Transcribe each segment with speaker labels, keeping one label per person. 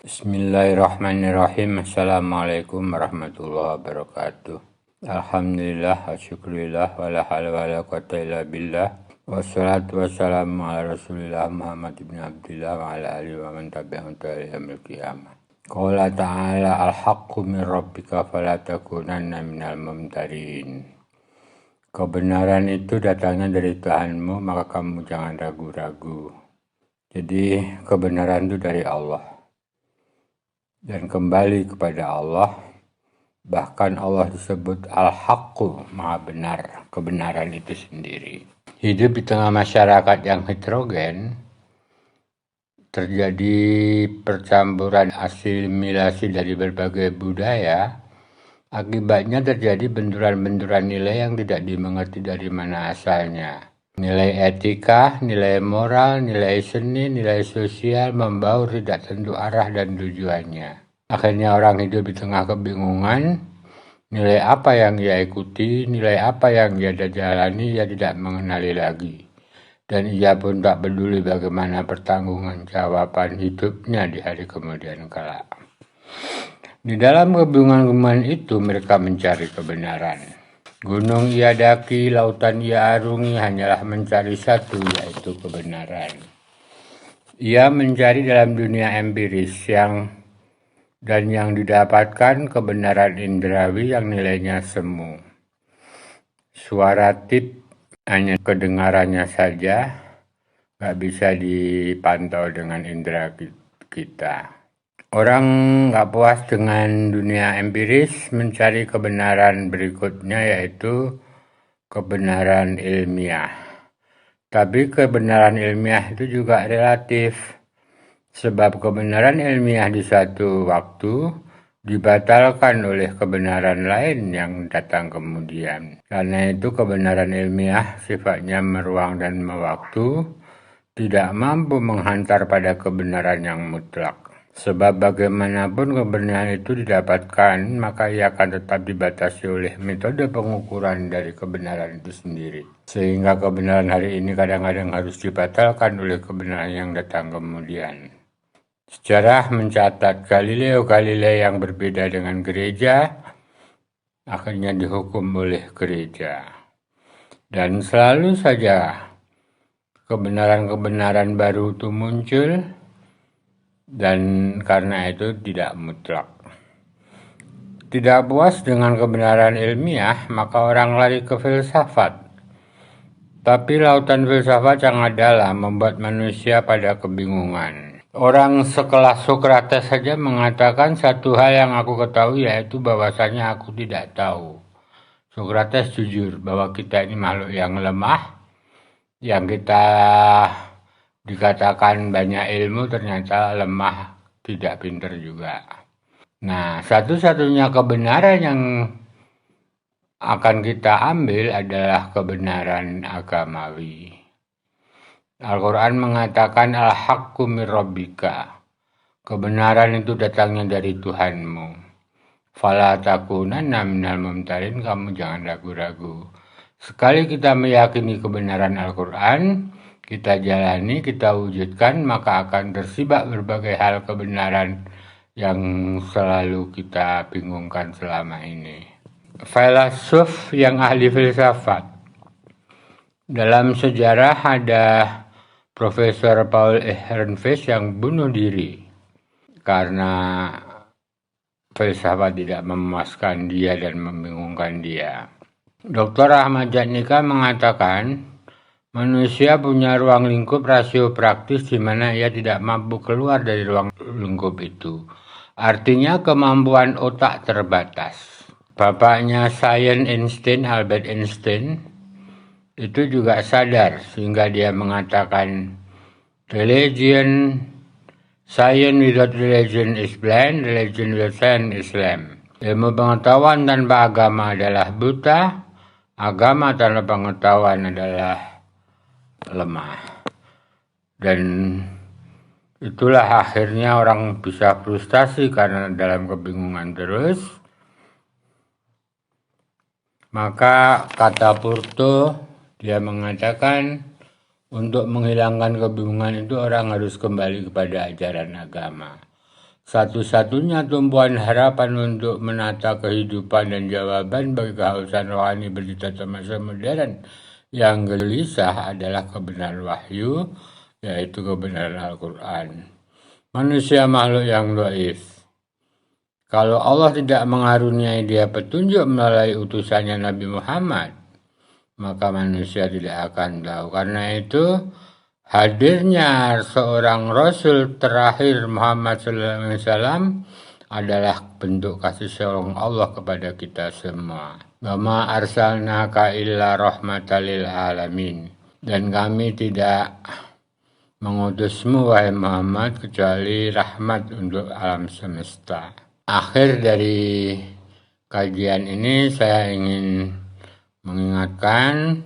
Speaker 1: Bismillahirrahmanirrahim. Assalamualaikum warahmatullahi wabarakatuh. Alhamdulillah, asyukurillah, wala hawla wala quwwata illa billah. Wassalatu wassalamu ala rasulillah Muhammad ibn Abdillah wa ala alihi wa man tabi'ahum ila yaumil qiyamah. Qala ta'ala al-haqqu min rabbika fala takunanna minal mumtarin. Kebenaran itu datangnya dari Tuhanmu, maka kamu jangan ragu-ragu. Jadi kebenaran itu dari Allah. Dan kembali kepada Allah, bahkan Allah disebut Al-Haqqu, Maha Benar, kebenaran itu sendiri. Hidup di tengah masyarakat yang heterogen, terjadi percampuran asimilasi dari berbagai budaya, akibatnya terjadi benturan-benturan nilai yang tidak dimengerti dari mana asalnya. Nilai etika, nilai moral, nilai seni, nilai sosial membaur tidak tentu arah dan tujuannya. Akhirnya orang hidup di tengah kebingungan, nilai apa yang ia ikuti, nilai apa yang ia jalani, ia tidak mengenali lagi. Dan ia pun tak peduli bagaimana pertanggungan jawaban hidupnya di hari kemudian kala. Di dalam kebingungan itu mereka mencari kebenaran. Gunung ia daki, lautan ia arungi, hanyalah mencari satu, yaitu kebenaran. Ia mencari dalam dunia empiris yang didapatkan kebenaran indrawi yang nilainya semu. Suara tip hanya kedengarannya saja, gak bisa dipantau dengan indera kita. Orang gak puas dengan dunia empiris, mencari kebenaran berikutnya yaitu kebenaran ilmiah. Tapi kebenaran ilmiah itu juga relatif, sebab kebenaran ilmiah di suatu waktu dibatalkan oleh kebenaran lain yang datang kemudian. Karena itu kebenaran ilmiah sifatnya meruang dan mewaktu, tidak mampu menghantar pada kebenaran yang mutlak. Sebab bagaimanapun kebenaran itu didapatkan, maka ia akan tetap dibatasi oleh metode pengukuran dari kebenaran itu sendiri. Sehingga kebenaran hari ini kadang-kadang harus dibatalkan oleh kebenaran yang datang kemudian. Sejarah mencatat Galileo Galilei yang berbeda dengan gereja, akhirnya dihukum oleh gereja. Dan selalu saja kebenaran-kebenaran baru itu muncul, dan karena itu tidak mutlak. Tidak puas dengan kebenaran ilmiah, maka orang lari ke filsafat. Tapi lautan filsafat sangat dalam membuat manusia pada kebingungan. Orang sekelas Sokrates saja mengatakan satu hal yang aku ketahui, yaitu bahwasanya aku tidak tahu. Sokrates jujur bahwa kita ini makhluk yang lemah, yang kita dikatakan banyak ilmu ternyata lemah, tidak pintar juga. Nah, satu-satunya kebenaran yang akan kita ambil adalah kebenaran agamawi. Al-Quran mengatakan al-haqqu min rabbika. Kebenaran itu datangnya dari Tuhanmu. Fala takunanna minal mumtarin, kamu jangan ragu-ragu. Sekali kita meyakini kebenaran Al-Quran, kita jalani, kita wujudkan, maka akan tersibak berbagai hal kebenaran yang selalu kita bingungkan selama ini. Filsuf yang ahli filsafat. Dalam sejarah ada Profesor Paul Ehrenfest yang bunuh diri karena filsafat tidak memuaskan dia dan membingungkan dia. Dr. Ahmad Jatnika mengatakan, manusia punya ruang lingkup rasio praktis di mana ia tidak mampu keluar dari ruang lingkup itu. Artinya kemampuan otak terbatas. Bapaknya sains Einstein, Albert Einstein, itu juga sadar sehingga dia mengatakan, science without religion is blind, religion without science is lame. Ilmu pengetahuan tanpa agama adalah buta, agama tanpa pengetahuan adalah lemah. Dan itulah akhirnya orang bisa frustasi karena dalam kebingungan terus. Maka kata Purto, dia mengatakan untuk menghilangkan kebingungan itu orang harus kembali kepada ajaran agama. satu-satunya tumpuan harapan untuk menata kehidupan dan jawaban bagi kehausan rohani bercita masa modern yang gelisah adalah kebenaran wahyu, yaitu kebenaran Al-Quran. Manusia makhluk yang dhaif. Kalau Allah tidak mengaruniai dia petunjuk melalui utusannya Nabi Muhammad, maka manusia tidak akan tahu. Karena itu, hadirnya seorang Rasul terakhir Muhammad SAW adalah bentuk kasih sayang Allah kepada kita semua. Wa ma arsalnaka illa rahmatan lil alamin. Dan kami tidak mengutusmu wahai Muhammad kecuali rahmat untuk alam semesta. Akhir dari kajian ini saya ingin mengingatkan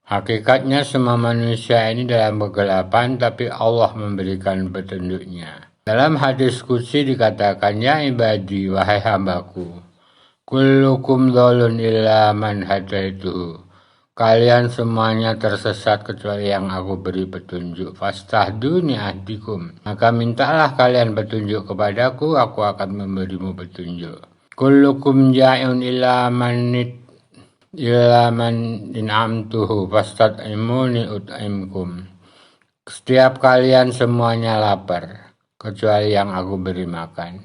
Speaker 1: hakikatnya semua manusia ini dalam kegelapan, tapi Allah memberikan petunjuknya. Dalam hadis qudsi dikatakan, ya ibadi, wahai hambaku, kullukum dhalun illa man hadaituhu. Kalian semuanya tersesat kecuali yang aku beri petunjuk. Fastahduni ahdikum. Maka mintalah kalian petunjuk kepadaku, aku akan memberimu petunjuk. Kullukum ja'un illa man in'amtuhu fastad'imuni ut'imkum. Setiap kalian semuanya lapar, kecuali yang aku beri makan.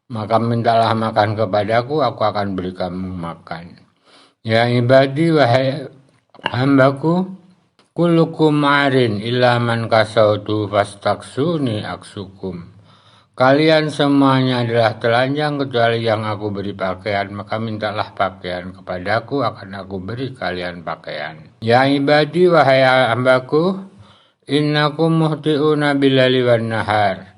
Speaker 1: Maka mintalah makan kepadaku, aku akan beri kamu makan. Ya ibadi, wahai hambaku, kullukum ma'arin illa man kasautu fastaksuni aksukum. Kalian semuanya adalah telanjang kecuali yang aku beri pakaian, maka mintalah pakaian kepadaku, akan aku beri kalian pakaian. Ya ibadi, wahai hambaku, innakum muhti'una bilali wan nahar.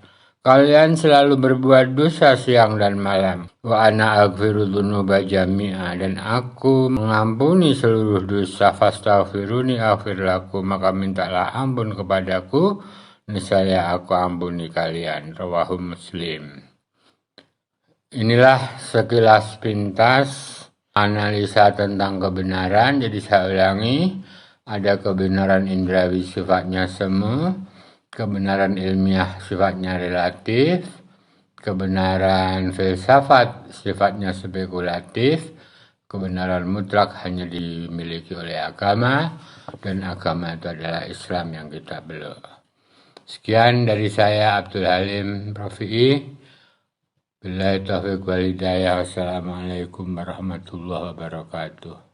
Speaker 1: Kalian selalu berbuat dosa siang dan malam. Wa ana aghfiru dzunuba jami'a, dan aku mengampuni seluruh dosa. Fastaghfiruni aghfir lakum, maka mintalah ampun kepadaku, niscaya aku ampuni kalian. Rawahu Muslim. Inilah sekilas pintas analisa tentang kebenaran. Jadi saya ulangi, ada kebenaran indrawi sifatnya semu, kebenaran ilmiah sifatnya relatif, kebenaran filsafat sifatnya spekulatif, kebenaran mutlak hanya dimiliki oleh agama, dan agama itu adalah Islam yang kita belok. Sekian dari saya, Abdul Halim Rafi'i. Billahi taufiq wal hidayah. Wassalamualaikum warahmatullahi wabarakatuh.